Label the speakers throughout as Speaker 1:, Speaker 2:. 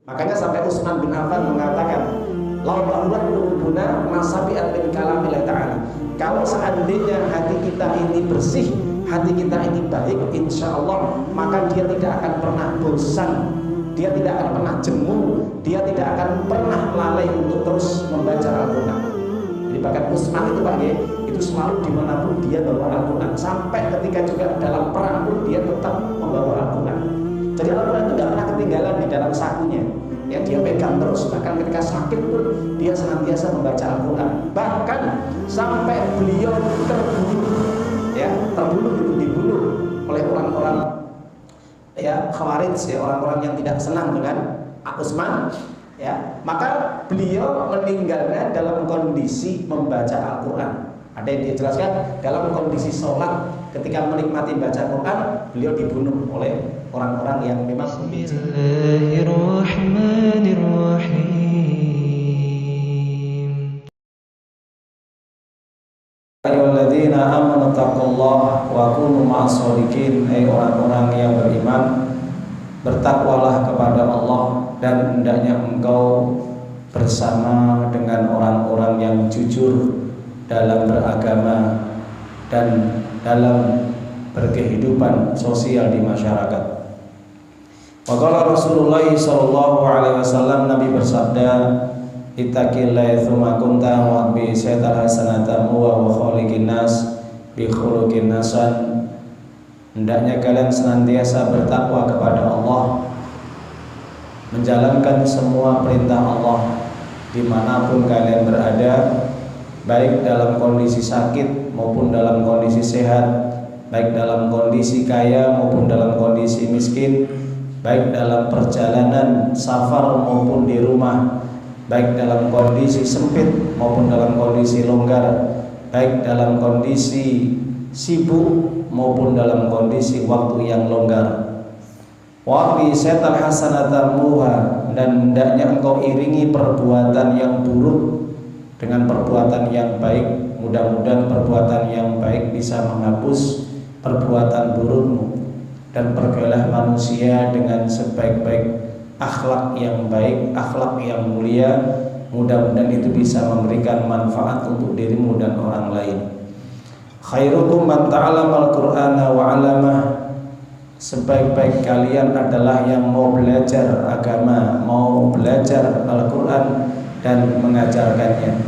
Speaker 1: Makanya sampai Utsman bin Affan mengatakan, "Lau ba'udat qulubuna masabi'at min kalamillahi ta'ala." Kalau seandainya hati kita ini bersih, hati kita ini baik, insya Allah maka dia tidak akan pernah bosan, dia tidak akan pernah jemu, dia tidak akan pernah lalai untuk terus membaca Al-Quran. Jadi bahkan Utsman itu Pak ya, itu selalu dimanapun dia bawa Al-Quran, sampai ketika juga dalam perang pun dia tetap membawa Al-Quran. Jadi Al-Quran itu tidak pernah ketinggalan di dalam sakunya. Ya, dia pegang terus, bahkan ketika sakit pun dia senantiasa membaca Al-Quran. Bahkan sampai beliau terbunuh, ya, terbunuh itu dibunuh oleh orang-orang ya Khawarij, ya, orang-orang yang tidak senang dengan Utsman, ya. Maka beliau meninggalnya dalam kondisi membaca Al-Quran. Ada yang dijelaskan dalam kondisi sholat, ketika menikmati baca Quran, beliau dibunuh oleh orang-orang yang memang Bismillahirrahmanirrahim. Ayyuhalladzina amanu taqullaha wa kunu ma'as-shodiqin. Hai orang-orang yang beriman, bertakwalah kepada Allah dan hendaknya engkau bersama dengan orang-orang yang jujur dalam beragama dan dalam berkehidupan sosial di masyarakat. Waqala Rasulullah sallallahu alaihi wasallam, Nabi bersabda, "Ittaqillaha tsumma kunta wa bi sayyi'il hasanata wa khaliqin nas bi khuluqin hasan." Hendaknya kalian senantiasa bertakwa kepada Allah, menjalankan semua perintah Allah dimanapun kalian berada, baik dalam kondisi sakit maupun dalam kondisi sehat, baik dalam kondisi kaya maupun dalam kondisi miskin, baik dalam perjalanan safar maupun di rumah, baik dalam kondisi sempit maupun dalam kondisi longgar, baik dalam kondisi sibuk maupun dalam kondisi waktu yang longgar. Wa bi setal hasanatan muha, dan hendaknya engkau iringi perbuatan yang buruk dengan perbuatan yang baik. Mudah-mudahan perbuatan yang baik bisa menghapus perbuatan burukmu, dan pergaulah manusia dengan sebaik-baik akhlak yang baik, akhlak yang mulia. Mudah-mudahan itu bisa memberikan manfaat untuk dirimu dan orang lain. Khairukum man ta'allamal Qur'ana wa 'allamah. Sebaik-baik kalian adalah yang mau belajar agama, mau belajar Al-Qur'an dan mengajarkannya.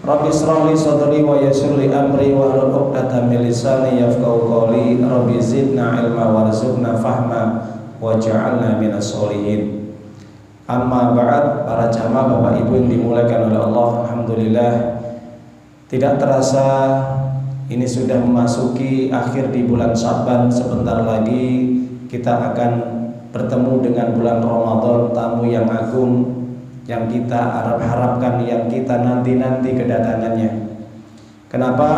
Speaker 1: Rabbi shrah li sadri wa yassir li amri wa hlul 'uqdatam min lisani yafqahu qawli. Rabbi zidna ilma warzuqna fahma waj'alna minas sholihin. Amma ba'd, para jamaah Bapak Ibu yang dimuliakan oleh Allah, alhamdulillah tidak terasa ini sudah memasuki akhir di bulan Sya'ban. Sebentar lagi kita akan bertemu dengan bulan Ramadan, tamu yang agung yang kita harapkan, yang kita nanti-nanti kedatangannya. Kenapa?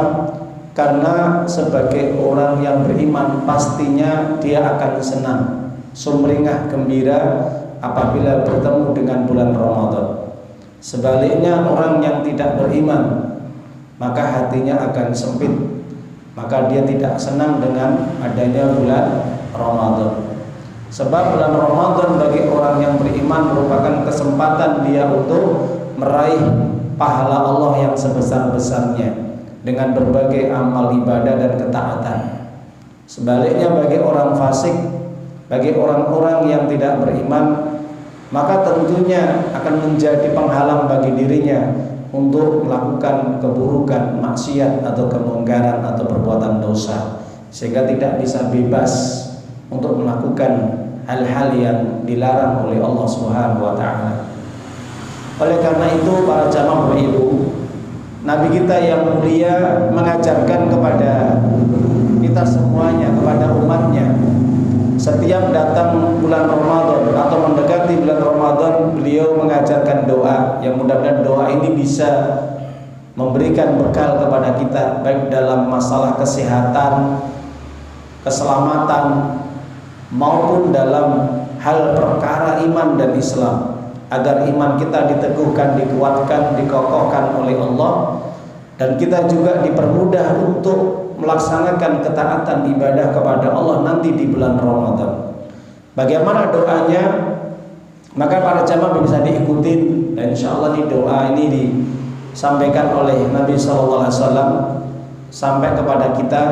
Speaker 1: Karena sebagai orang yang beriman pastinya dia akan senang, sumringah, gembira apabila bertemu dengan bulan Ramadan. Sebaliknya orang yang tidak beriman, maka hatinya akan sempit, maka dia tidak senang dengan adanya bulan Ramadan. Sebab bulan Ramadan bagi orang yang beriman merupakan kesempatan dia untuk meraih pahala Allah yang sebesar-besarnya dengan berbagai amal ibadah dan ketaatan. Sebaliknya bagi orang fasik, bagi orang-orang yang tidak beriman, maka tentunya akan menjadi penghalang bagi dirinya untuk melakukan keburukan, maksiat atau kemungkaran atau perbuatan dosa, sehingga tidak bisa bebas untuk melakukan hal-hal yang dilarang oleh Allah Subhanahu wa taala. Oleh karena itu para jamaah Bapak Ibu, Nabi kita yang mulia mengajarkan kepada kita semuanya, kepada umatnya, setiap datang bulan Ramadan atau mendekati bulan Ramadan, beliau mengajarkan doa yang mudah-mudahan doa ini bisa memberikan bekal kepada kita baik dalam masalah kesehatan, keselamatan, maupun dalam hal perkara iman dan Islam, agar iman kita diteguhkan, dikuatkan, dikokohkan oleh Allah, dan kita juga dipermudah untuk melaksanakan ketaatan ibadah kepada Allah nanti di bulan Ramadan. Bagaimana doanya? Maka para jamaah bisa diikutin, dan insya Allah di doa ini disampaikan oleh Nabi SAW sampai kepada kita,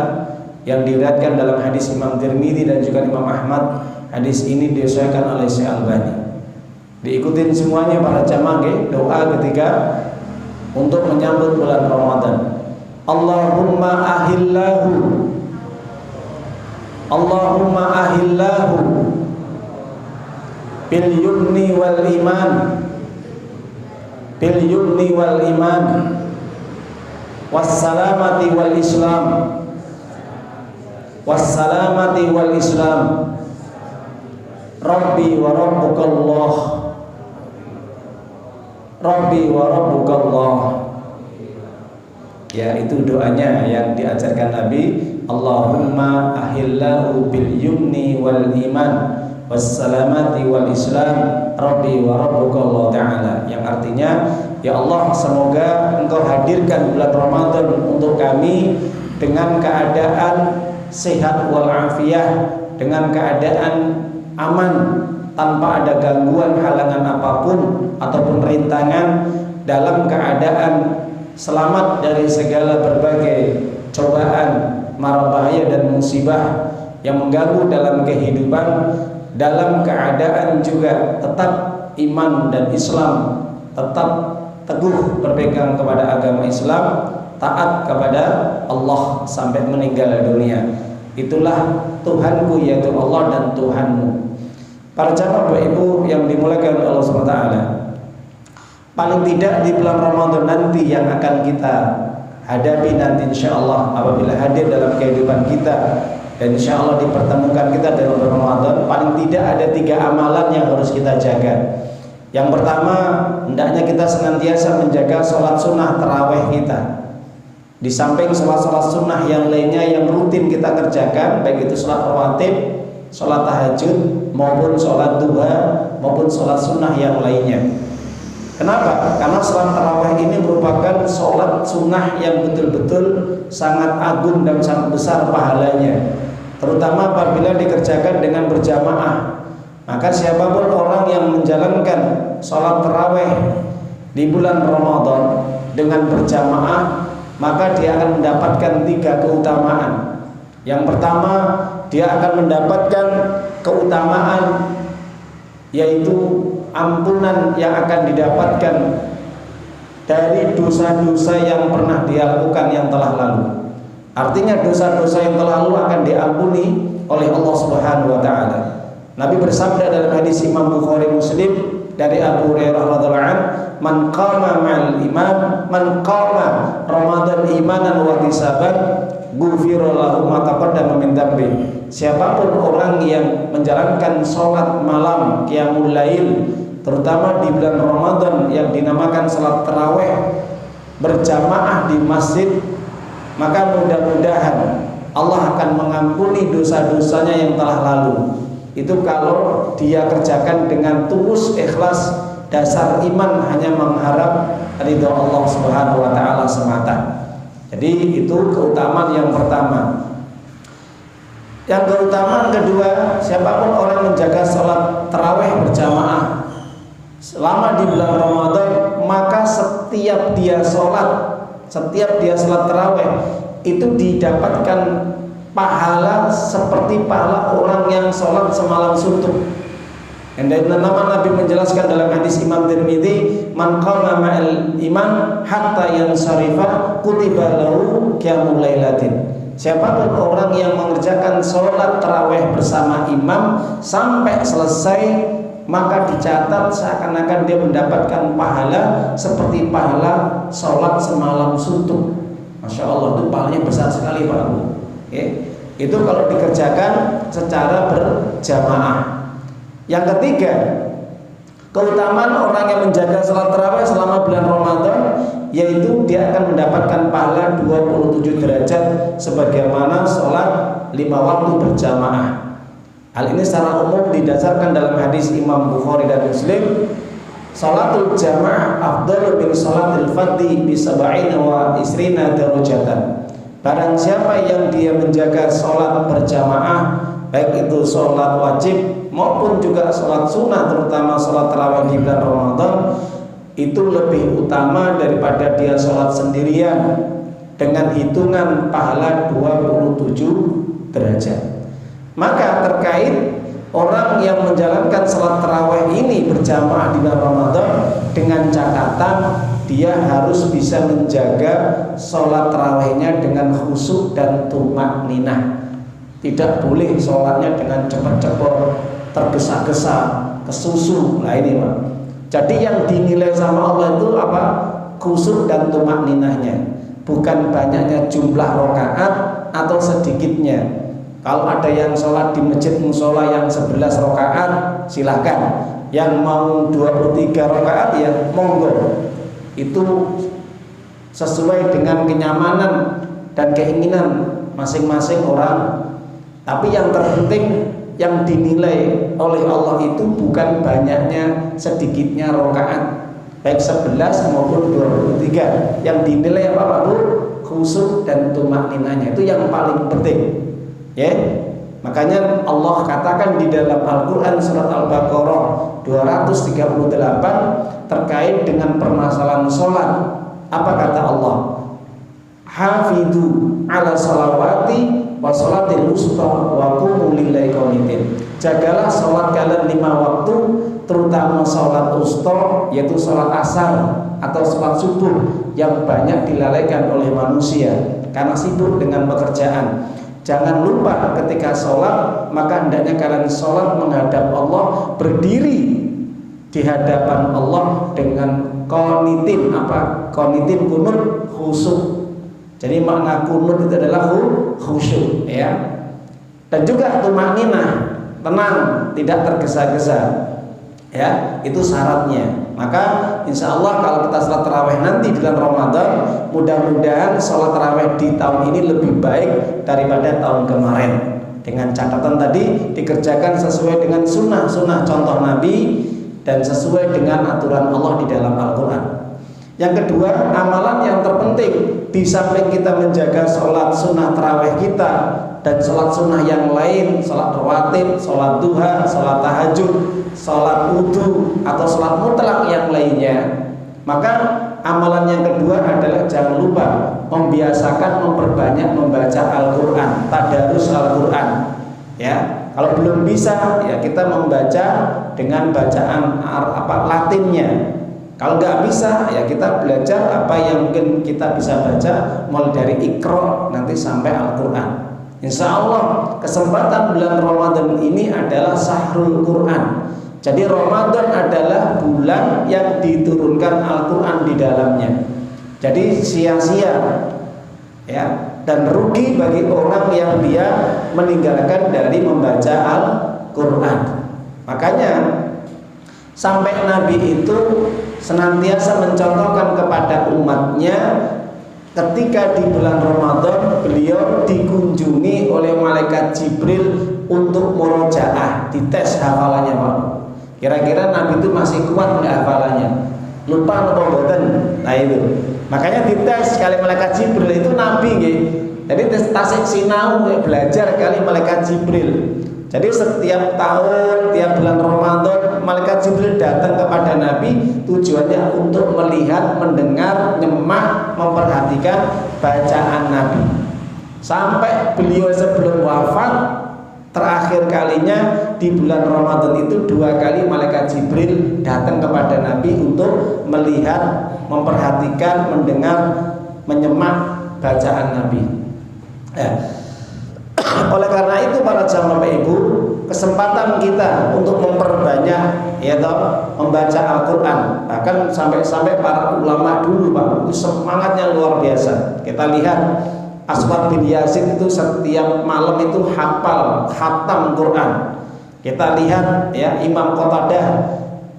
Speaker 1: yang diriwayatkan dalam hadis Imam Tirmidzi dan juga Imam Ahmad. Hadis ini disesuaikan oleh Syekh Albani. Diikutin semuanya para jamaah doa ketika untuk menyambut bulan Ramadan. Allahumma ahillahu bil yumni wal iman wassalamati wal islam Rabbi wa rabbukallah. Ya, itu doanya yang diajarkan Nabi. Allahumma ahillahu bil yumni wal iman wassalamati wal islam Rabbi wa rabbukallah ta'ala, yang artinya, ya Allah, semoga Engkau hadirkan bulan Ramadan untuk kami dengan keadaan sehat walafiat, dengan keadaan aman, tanpa ada gangguan halangan apapun ataupun rintangan, dalam keadaan selamat dari segala berbagai cobaan, mara bahaya dan musibah yang mengganggu dalam kehidupan, dalam keadaan juga tetap iman dan Islam, tetap teguh berpegang kepada agama Islam, taat kepada Allah sampai meninggal dunia. Itulah Tuhanku, yaitu Allah dan Tuhanmu. Para jamaah Bapak Ibu yang dimuliakan oleh Allah SWT, paling tidak di bulan Ramadan nanti yang akan kita hadapi nanti insya Allah, apabila hadir dalam kehidupan kita dan insya Allah dipertemukan kita dalam bulan Ramadan, paling tidak ada 3 amalan yang harus kita jaga. Yang pertama, hendaknya kita senantiasa menjaga sholat sunnah tarawih kita. Di samping sholat-sholat sunnah yang lainnya yang rutin kita kerjakan, baik itu sholat rawatib, sholat tahajud, maupun sholat duha, maupun sholat sunnah yang lainnya. Kenapa? Karena sholat tarawih ini merupakan sholat sunnah yang betul-betul sangat agung dan sangat besar pahalanya, terutama apabila dikerjakan dengan berjamaah. Maka siapapun orang yang menjalankan sholat tarawih di bulan Ramadan dengan berjamaah, maka dia akan mendapatkan 3 keutamaan. Yang pertama, dia akan mendapatkan keutamaan, yaitu ampunan yang akan didapatkan dari dosa-dosa yang pernah dia lakukan yang telah lalu. Artinya dosa-dosa yang telah lalu akan diampuni oleh Allah Subhanahu wa taala. Nabi bersabda dalam hadis Imam Bukhari Muslim dari Abu Hurairah radhiyallahu anhu, "Man qama ma'al imam, man qama Ramadan imanan wa ihtisaban, ghufira lahu ma taqaddama min dzambi." Siapapun orang yang menjalankan sholat malam qiyamul lail, terutama di bulan Ramadan yang dinamakan sholat tarawih berjamaah di masjid, maka mudah-mudahan Allah akan mengampuni dosa-dosanya yang telah lalu. Itu kalau dia kerjakan dengan tulus ikhlas, dasar iman hanya mengharap ridha Allah Subhanahu wa taala semata. Jadi itu keutamaan yang pertama. Yang keutamaan kedua, siapapun orang menjaga sholat tarawih berjamaah selama di bulan Ramadan, maka setiap dia sholat tarawih itu didapatkan pahala seperti pahala orang yang sholat semalam suntuk. Dan dari nama Nabi menjelaskan dalam hadis Imam Tirmidzi, "Man qama ma'al iman hatta yansarifa kutiba lahu qiyamul lailatin." Siapapun orang yang mengerjakan sholat tarawih bersama imam sampai selesai, maka dicatat seakan-akan dia mendapatkan pahala seperti pahala sholat semalam suntuk. Masya Allah, itu pahalanya besar sekali Pak Bu. Itu kalau dikerjakan secara berjamaah. Yang ketiga, keutamaan orang yang menjaga sholat tarawih selama bulan Ramadan, yaitu dia akan mendapatkan pahala 27 derajat sebagaimana sholat 5 waktu berjamaah. Hal ini secara umum didasarkan dalam hadis Imam Bukhari dan Muslim, "Sholatul jamaah afdalu min sholatil fardhi bi 27 darajatan." Barang siapa yang dia menjaga sholat berjamaah, baik itu sholat wajib maupun juga sholat sunnah, terutama sholat tarawih di bulan Ramadan, itu lebih utama daripada dia sholat sendirian dengan hitungan pahala 27 derajat. Maka terkait orang yang menjalankan sholat tarawih ini berjamaah di bulan Ramadan, dengan catatan dia harus bisa menjaga sholat tarawihnya dengan khusyuk dan tumakninah. Tidak boleh sholatnya dengan cepat-cepat, tergesa-gesa, kesusu. Nah ini Pak. Jadi yang dinilai sama Allah itu apa? Khusyuk dan tumakninahnya, bukan banyaknya jumlah rakaat atau sedikitnya. Kalau ada yang sholat di masjid musola yang 11 rakaat, silahkan. Yang mau 23 rakaat ya monggo. Itu sesuai dengan kenyamanan dan keinginan masing-masing orang. Tapi yang terpenting, yang dinilai oleh Allah itu bukan banyaknya sedikitnya rakaat, baik 11 maupun 23. Yang dinilai apa Pak Bu? Khusyuk dan tumakninahnya, itu yang paling penting. Ya. Makanya Allah katakan di dalam Al-Qur'an surat Al-Baqarah 238 terkait dengan permasalahan sholat. Apa kata Allah? Hafidhu ala salawati wa sholatil wusta wa qumu lillahi qanitin. Jagalah sholat kalian 5 waktu, terutama sholat wusta, yaitu sholat asar atau sholat subuh yang banyak dilalaikan oleh manusia karena sibuk dengan pekerjaan. Jangan lupa ketika sholat, maka hendaknya kalian sholat menghadap Allah, berdiri di hadapan Allah dengan qanitin. Apa? Qanitin, kunut, khusyuk. Jadi makna kunut itu adalah khusyuk, ya. Dan juga tumakninah, tenang, tidak tergesa-gesa, ya. Itu syaratnya. Maka insya Allah kalau kita sholat tarawih nanti di bulan Ramadan, mudah-mudahan sholat tarawih di tahun ini lebih baik daripada tahun kemarin. Dengan catatan tadi dikerjakan sesuai dengan sunnah contoh Nabi dan sesuai dengan aturan Allah di dalam Al-Quran. Yang kedua, amalan yang terpenting di samping kita menjaga sholat sunnah tarawih kita dan sholat sunnah yang lain, sholat rawatib, sholat duha, sholat tahajud, sholat wudu atau sholat mutlak yang lainnya, maka amalan yang kedua adalah jangan lupa membiasakan memperbanyak membaca Al-Quran, tadarus Al-Quran. Ya, kalau belum bisa ya kita membaca dengan bacaan Latinnya. Kalau nggak bisa ya kita belajar apa yang mungkin kita bisa baca, mulai dari Iqra nanti sampai Al-Quran. Insya Allah kesempatan bulan Ramadan ini adalah Sahrul Quran. Jadi Ramadan adalah bulan yang diturunkan Al-Quran di dalamnya. Jadi sia-sia ya, dan rugi bagi orang yang dia meninggalkan dari membaca Al-Quran. Makanya sampai Nabi itu senantiasa mencontohkan kepada umatnya, ketika di bulan Ramadan beliau dikunjungi oleh malaikat Jibril untuk murojaah, dites hafalannya Pak. Kira-kira Nabi itu masih kuat nggak hafalannya? Lupa atau boten? Nah itu. Makanya dites kali malaikat Jibril itu Nabi nggih. Jadi tasik sinau belajar kali malaikat Jibril. Jadi setiap tahun, tiap bulan Ramadan malaikat Jibril datang kepada Nabi, tujuannya untuk melihat, mendengar, nyemak, memperhatikan bacaan Nabi. Sampai beliau sebelum wafat, terakhir kalinya di bulan Ramadan itu 2 kali malaikat Jibril datang kepada Nabi untuk melihat, memperhatikan, mendengar, menyemak bacaan Nabi. Ya. Oleh karena itu para jamaah Bapak Ibu, kesempatan kita untuk memperbanyak ya membaca Al-Quran. Bahkan sampai para ulama dulu Pak, itu semangatnya luar biasa. Kita lihat Aswad bin Yazid itu setiap malam itu hafal khatam Quran. Kita lihat ya Imam Qatadah,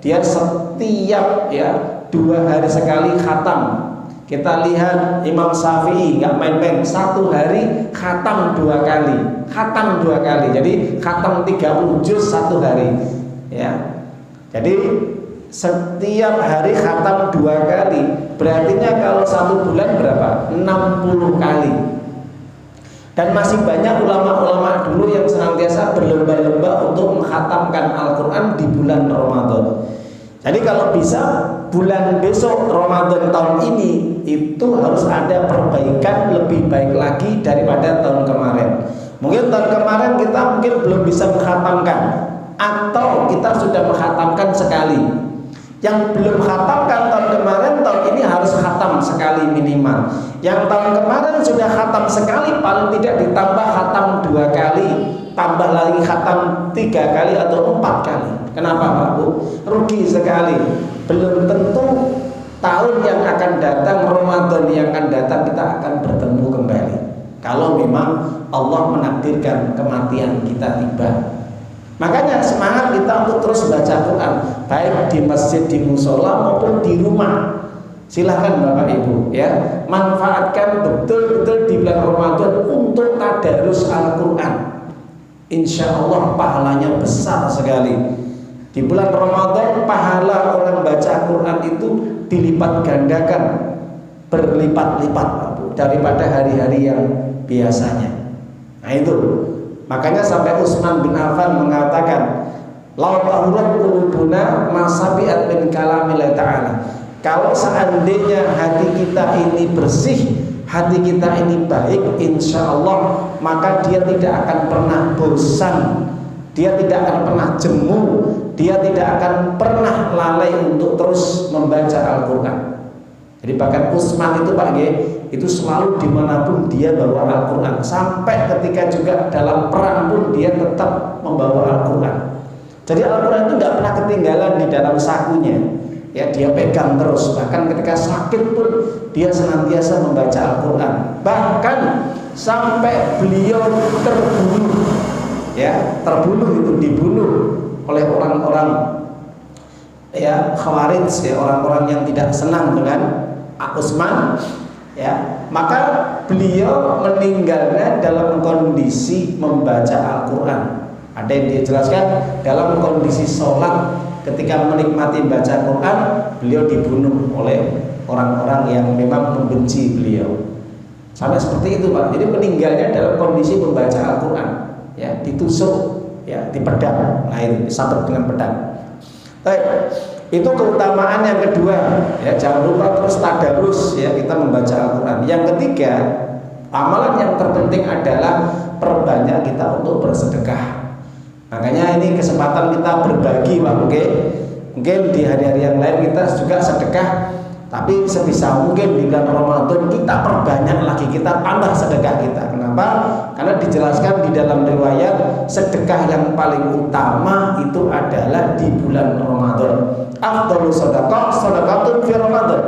Speaker 1: dia setiap ya 2 hari sekali khatam. Kita lihat Imam Syafi'i nggak main-main, 1 hari khatam 2 kali, khatam 2 kali. Jadi khatam 30 juz 1 hari. Ya, jadi setiap hari khatam 2 kali. Berartinya kalau 1 bulan berapa? 60 kali. Dan masih banyak ulama-ulama dulu yang senantiasa berlomba-lomba untuk menghatamkan Al-Quran di bulan Ramadan. Jadi kalau bisa bulan besok Ramadan tahun ini itu harus ada perbaikan lebih baik lagi daripada tahun kemarin. Mungkin tahun kemarin kita mungkin belum bisa menghatamkan, atau kita sudah menghatamkan sekali. Yang belum khatamkan tahun kemarin, tahun ini harus khatam sekali minimal. Yang tahun kemarin sudah khatam sekali, paling tidak ditambah khatam 2 kali, tambah lagi khatam 3 kali atau 4 kali. Kenapa Pak Bu? Rugi sekali. Belum tentu tahun yang akan datang, Ramadan yang akan datang kita akan bertemu kembali. Kalau memang Allah menakdirkan kematian kita tiba. Makanya semangat kita untuk terus baca Quran, baik di masjid, di musola maupun di rumah. Silahkan Bapak Ibu ya, manfaatkan betul-betul di bulan Ramadan untuk tadarus Al-Quran. Insya Allah pahalanya besar sekali. Di bulan Ramadan pahala orang baca Quran itu dilipat gandakan, berlipat-lipat daripada hari-hari yang biasanya. Nah itu. Makanya sampai Utsman bin Affan mengatakan, "Lau tahurat qulubuna ma sabi'at min kalamillah ta'ala." Kalau seandainya hati kita ini bersih, hati kita ini baik, insya Allah maka dia tidak akan pernah bosan, dia tidak akan pernah jemu, dia tidak akan pernah lalai untuk terus membaca Al-Quran. Jadi bahkan Utsman itu Pak G, itu selalu dimanapun dia bawa Al-Quran, sampai ketika juga dalam perang pun dia tetap membawa Al-Quran. Jadi Al-Quran itu nggak pernah ketinggalan di dalam sakunya, ya dia pegang terus. Bahkan ketika sakit pun dia senantiasa membaca Al-Quran. Bahkan sampai beliau terbunuh, ya terbunuh itu dibunuh oleh orang-orang ya Khawarij, ya orang-orang yang tidak senang dengan Utsman. Ya, maka beliau meninggalnya dalam kondisi membaca Al-Quran. Ada yang dijelaskan dalam kondisi sholat, ketika menikmati baca Quran, beliau dibunuh oleh orang-orang yang memang membenci beliau. Sampai seperti itu Pak. Jadi meninggalnya dalam kondisi membaca Al-Quran, ya ditusuk, ya dipedang, nah ini disabet dengan pedang. Baik. Itu keutamaan yang kedua, ya jangan lupa terus tadarus, ya kita membaca Al-Quran. Yang ketiga, amalan yang terpenting adalah perbanyak kita untuk bersedekah. Makanya ini kesempatan kita berbagi Pak. Mungkin di hari-hari yang lain kita juga sedekah, tapi sebisa mungkin di bulan Ramadan kita perbanyak lagi, kita tambah sedekah kita. Kenapa? Karena dijelaskan di dalam riwayat, sedekah yang paling utama itu adalah di bulan Ramadan. Afdhalu shadaqah shadaqatun fi Ramadan.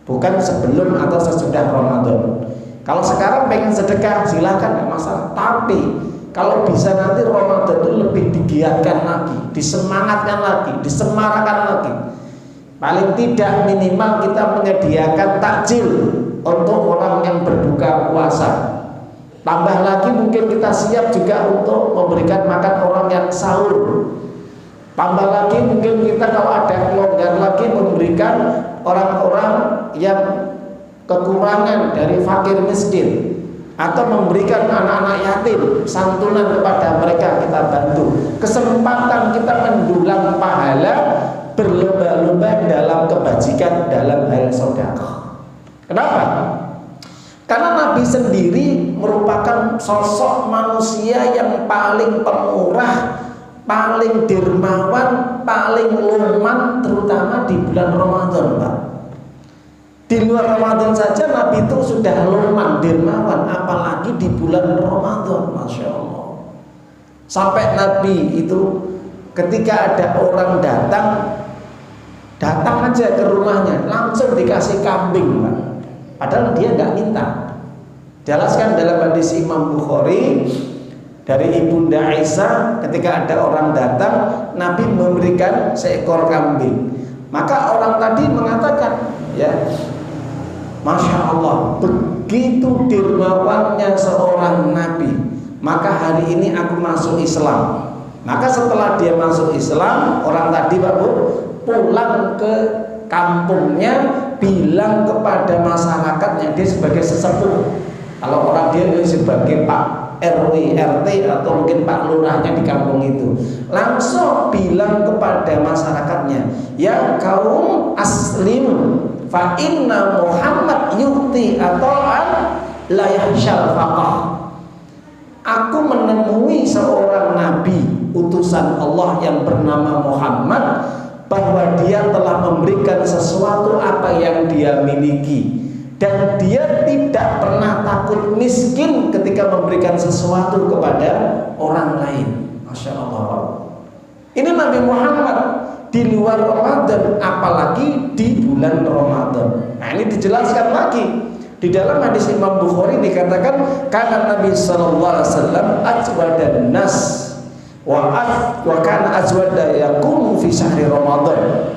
Speaker 1: Bukan sebelum atau sesudah Ramadan. Kalau sekarang pengen sedekah silahkan, nggak masalah. Tapi kalau bisa nanti Ramadan itu lebih digiatkan lagi, disemangatkan lagi, disemarakan lagi. Paling tidak minimal kita menyediakan takjil untuk orang yang berbuka puasa. Tambah lagi mungkin kita siap juga untuk memberikan makan orang yang sahur. Tambah lagi mungkin kita kalau ada kelonggar lagi memberikan orang-orang yang kekurangan dari fakir miskin, atau memberikan anak-anak yatim, santunan kepada mereka kita bantu. Kesempatan kita mendulang pahala, berlomba-lomba dalam kebajikan, dalam hal sedekah. Kenapa? Karena Nabi sendiri merupakan sosok manusia yang paling pemurah, paling dermawan, paling luman, terutama di bulan Ramadan Pak. Di luar Ramadan saja Nabi itu sudah luman, dermawan, apalagi di bulan Ramadan, Masya Allah. Sampai Nabi itu ketika ada orang datang aja ke rumahnya, langsung dikasih kambing Pak. Padahal dia nggak minta. Jelaskan dalam hadis Imam Bukhari dari Ibunda Aisyah, ketika ada orang datang, Nabi memberikan seekor kambing. Maka orang tadi mengatakan, ya Masya Allah, begitu dermawannya seorang Nabi, maka hari ini aku masuk Islam. Maka setelah dia masuk Islam, orang tadi Pak Bu pulang ke kampungnya, bilang kepada masyarakatnya dia sebagai sesepuh, Kalau orang dia sebagai Pak RW, RT atau mungkin Pak Lurahnya di kampung itu, langsung bilang kepada masyarakatnya, ya kaum aslim, fa inna Muhammad yu'ti ata'an la yahsyal faqah. Aku menemui seorang nabi utusan Allah yang bernama Muhammad, bahwa dia telah memberikan sesuatu apa yang dia miliki, dan dia tidak pernah takut miskin ketika memberikan sesuatu kepada orang lain. Masya Allah. Ini Nabi Muhammad di luar Ramadan, apalagi di bulan Ramadan. Nah, ini dijelaskan lagi di dalam hadis Imam Bukhari, dikatakan karena Nabi sallallahu alaihi wasallam ajwadan nas wa kana ajwada yaqumu fi syahri Ramadan.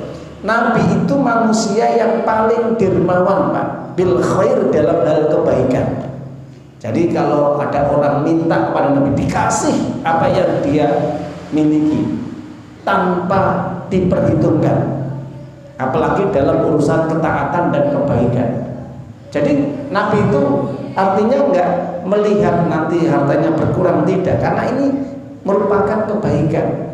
Speaker 1: Nabi itu manusia yang paling dermawan, Pak, bil khair, dalam hal kebaikan. Jadi kalau ada orang minta kepada Nabi, dikasih apa yang dia miliki tanpa diperhitungkan, apalagi dalam urusan ketaatan dan kebaikan. Jadi Nabi itu artinya enggak melihat nanti hartanya berkurang, tidak, karena ini merupakan kebaikan.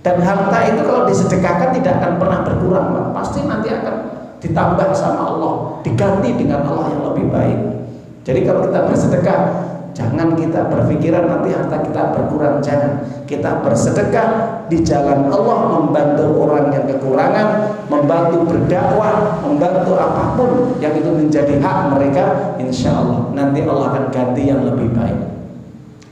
Speaker 1: Dan harta itu kalau disedekahkan tidak akan pernah berkurang, Pak. Pasti nanti akan ditambah sama Allah, diganti dengan Allah yang lebih baik. Jadi kalau kita bersedekah, jangan kita berpikiran nanti harta kita berkurang, jangan. Kita bersedekah di jalan Allah, membantu orang yang kekurangan, membantu berdakwah, membantu apapun yang itu menjadi hak mereka, insya Allah nanti Allah akan ganti yang lebih baik.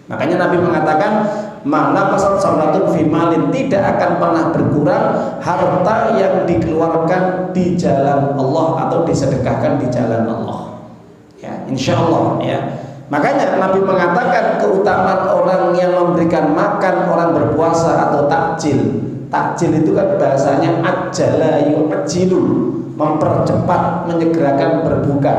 Speaker 1: Makanya Nabi mengatakan, mana pasal salatun fi malin, tidak akan pernah berkurang harta yang dikeluarkan di jalan Allah atau disedekahkan di jalan Allah. Ya, insya Allah ya. Makanya Nabi mengatakan keutamaan orang yang memberikan makan orang berpuasa atau takjil. Takjil itu kan bahasanya ajala yu'jilu, mempercepat, menyegerakan berbuka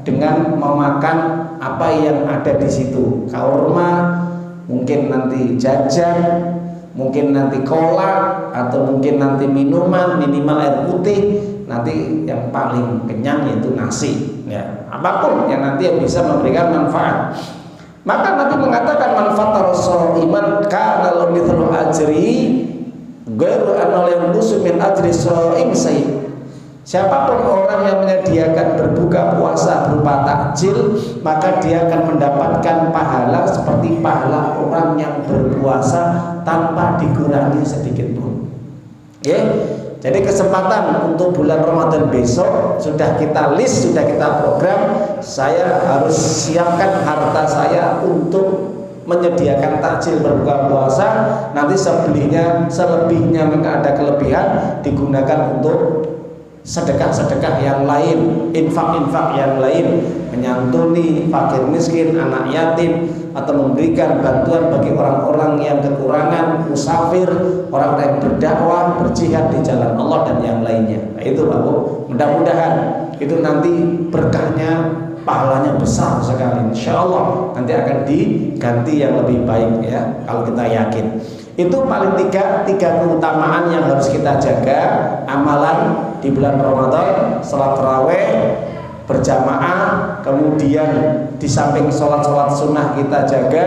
Speaker 1: dengan memakan apa yang ada di situ. Kurma, mungkin nanti jajan, mungkin nanti kolak, atau mungkin nanti minuman, minimal air putih, nanti yang paling kenyang yaitu nasi, ya, apapun yang nanti yang bisa memberikan manfaat. Maka Nabi mengatakan manfaat rasul iman kana mithlu ajri ghairu anna yanqusu min ajri shaim say. Siapapun orang yang menyediakan berbuka puasa berupa takjil, maka dia akan mendapatkan pahala seperti pahala orang yang berpuasa tanpa dikurangi sedikit pun. Ya. Jadi kesempatan untuk bulan Ramadan besok sudah kita list, sudah kita program. Saya harus siapkan harta saya untuk menyediakan takjil berbuka puasa. Nanti selebihnya mereka ada kelebihan digunakan untuk sedekah-sedekah yang lain, infak-infak yang lain, menyantuni fakir miskin, anak yatim, atau memberikan bantuan bagi orang-orang yang kekurangan, musafir, orang yang berdakwah, berjihad di jalan Allah dan yang lainnya. Nah, itu Pak Bu, mudah-mudahan itu nanti berkahnya, pahalanya besar sekali. Insya Allah nanti akan diganti yang lebih baik, ya, kalau kita yakin. Itu paling tiga keutamaan yang harus kita jaga amalan di bulan Ramadan. Salat tarawih berjamaah, kemudian di samping sholat sunnah kita jaga,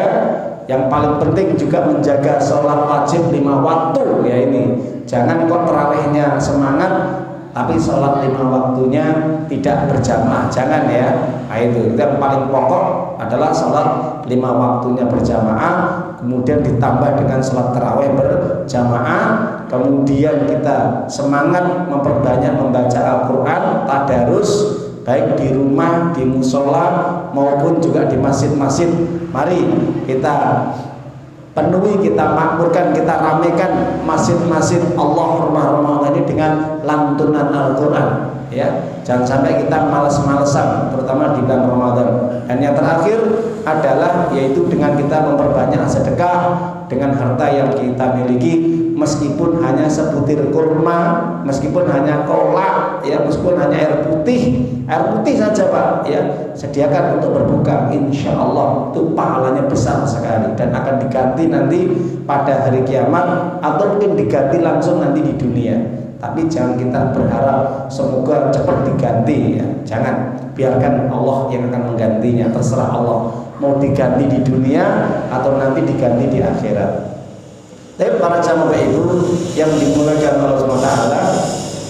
Speaker 1: yang paling penting juga menjaga sholat wajib 5 waktu, ya. Ini jangan kok tarawihnya semangat tapi sholat 5 waktunya tidak berjamaah, jangan, ya. Nah, itu yang paling pokok adalah sholat 5 waktunya berjamaah, kemudian ditambah dengan sholat tarawih berjamaah, kemudian kita semangat memperbanyak membaca Al-Quran, tadarus, baik di rumah, di musola, maupun juga di masjid-masjid. Mari kita penuhi, kita makmurkan, kita ramekan masjid-masjid Allah, rumah-rumah Allah ini dengan lantunan Al-Quran, ya. Jangan sampai kita malas-malesan, terutama di bulan Ramadan. Dan yang terakhir adalah yaitu dengan kita memperbanyak sedekah dengan harta yang kita miliki, meskipun hanya sebutir kurma, meskipun hanya kolak, ya meskipun hanya air putih saja Pak, ya sediakan untuk berbuka, insya Allah itu pahalanya besar sekali dan akan diganti nanti pada hari kiamat atau mungkin diganti langsung nanti di dunia. Tapi jangan kita berharap semoga cepat diganti, ya jangan, biarkan Allah yang akan menggantinya, terserah Allah mau diganti di dunia atau nanti diganti di akhirat. Tapi para jamaah ibu yang dimuliakan Allah SWT,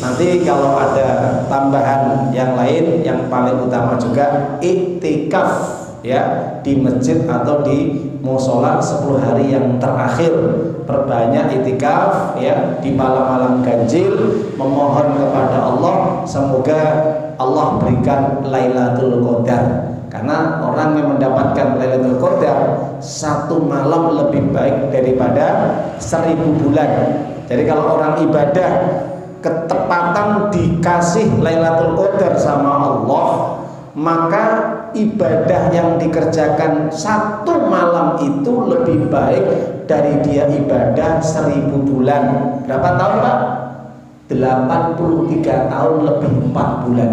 Speaker 1: nanti kalau ada tambahan yang lain yang paling utama juga iktikaf, ya di masjid atau di musola 10 hari yang terakhir. Perbanyak iktikaf, ya di malam-malam ganjil, memohon kepada Allah semoga Allah berikan Lailatul Qadar. Karena orang yang mendapatkan Lailatul Qadar satu malam lebih baik daripada 1000 bulan. Jadi kalau orang ibadah ketepatan dikasih Lailatul Qadar sama Allah, maka ibadah yang dikerjakan satu malam itu lebih baik dari dia ibadah 1000 bulan. Berapa tahun Pak? 83 tahun lebih 4 bulan.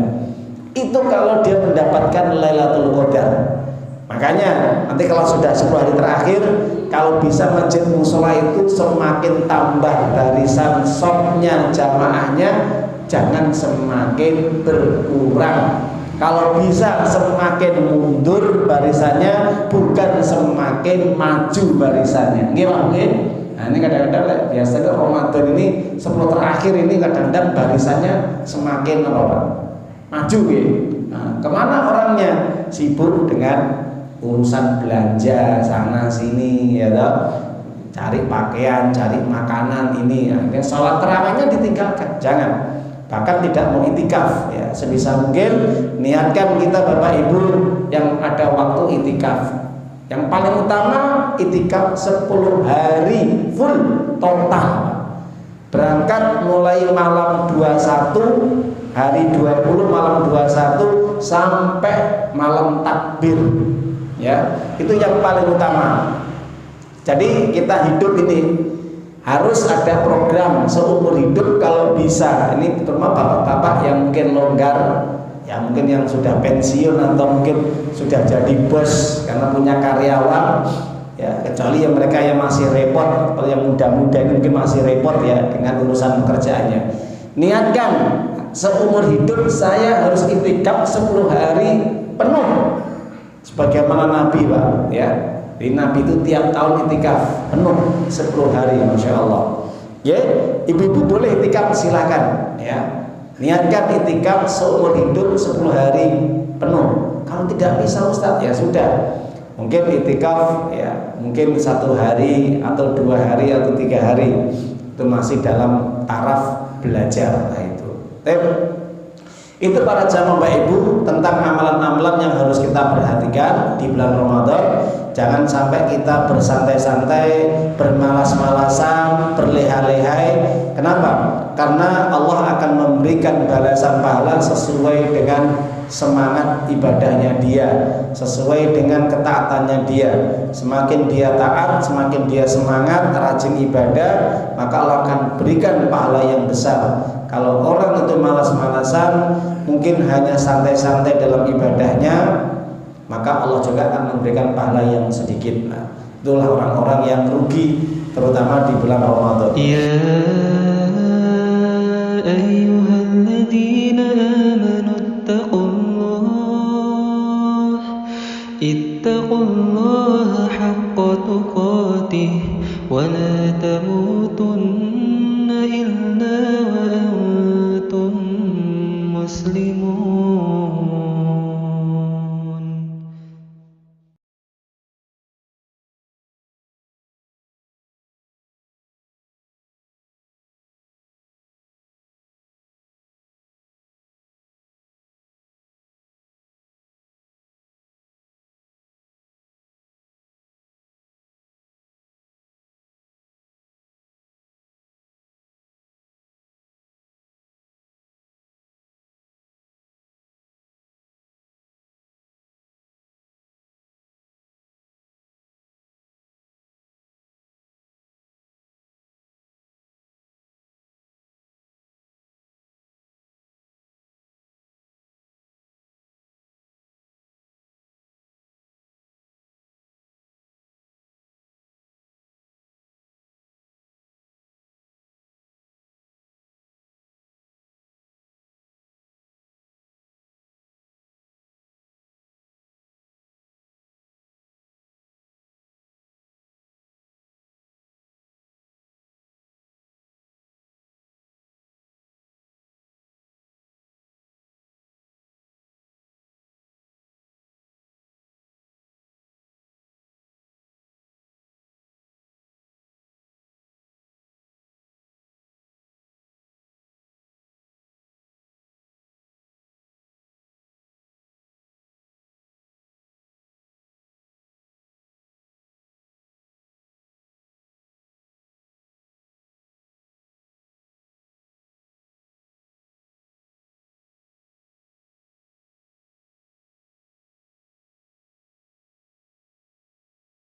Speaker 1: Itu kalau dia mendapatkan Lailatul Qadar. Makanya nanti kalau sudah 10 hari terakhir, kalau bisa masjid musola itu semakin tambah barisan sopnya, jamaahnya, jangan semakin berkurang. Kalau bisa semakin mundur barisannya, bukan semakin maju barisannya. Nggih. Nah ini kadang-kadang biasanya Ramadan ini 10 terakhir ini kadang-kadang barisannya semakin apa? Maju gitu. Nah, kemana orangnya? Sibuk dengan urusan belanja sana sini, ya toh, cari pakaian, cari makanan ini. Akhirnya sholat tarawihnya ditinggalkan. Jangan. Bahkan tidak mau itikaf, ya sebisa mungkin niatkan kita Bapak Ibu yang ada waktu itikaf. Yang paling utama itikaf 10 hari full total. Berangkat mulai malam 21, hari 20 malam 21 sampai malam takbir, ya itu yang paling utama. Jadi kita hidup ini harus ada program seumur hidup kalau bisa. Ini terutama bapak-bapak yang mungkin longgar, ya mungkin yang sudah pensiun atau mungkin sudah jadi bos karena punya karyawan, ya kecuali yang mereka yang masih repot, kalau yang muda-muda ini mungkin masih repot ya dengan urusan pekerjaannya. Niatkan seumur hidup saya harus iktikaf 10 hari penuh sebagaimana Nabi Pak, ya. Jadi Nabi itu tiap tahun iktikaf penuh 10 hari, Masya Allah. Ya, ibu-ibu boleh iktikaf silakan, ya. Niatkan iktikaf seumur hidup 10 hari penuh. Kalau tidak bisa Ustadz, ya sudah. Mungkin iktikaf ya mungkin 1 hari atau 2 hari atau 3 hari. Itu masih dalam taraf belajar. Nah itu. Itu para jamaah Bapak Ibu tentang amalan-amalan yang harus kita perhatikan di bulan Ramadan. Jangan sampai kita bersantai-santai, bermalas-malasan, berleha-lehai. Kenapa? Karena Allah akan memberikan balasan pahala sesuai dengan semangat ibadahnya dia, sesuai dengan ketaatannya dia. Semakin dia taat, semakin dia semangat, rajin ibadah, maka Allah akan berikan pahala yang besar. Kalau orang itu malas-malasan, mungkin hanya santai-santai dalam ibadahnya, maka Allah juga akan memberikan pahala yang sedikit. Nah, itulah orang-orang yang rugi terutama di bulan Ramadan.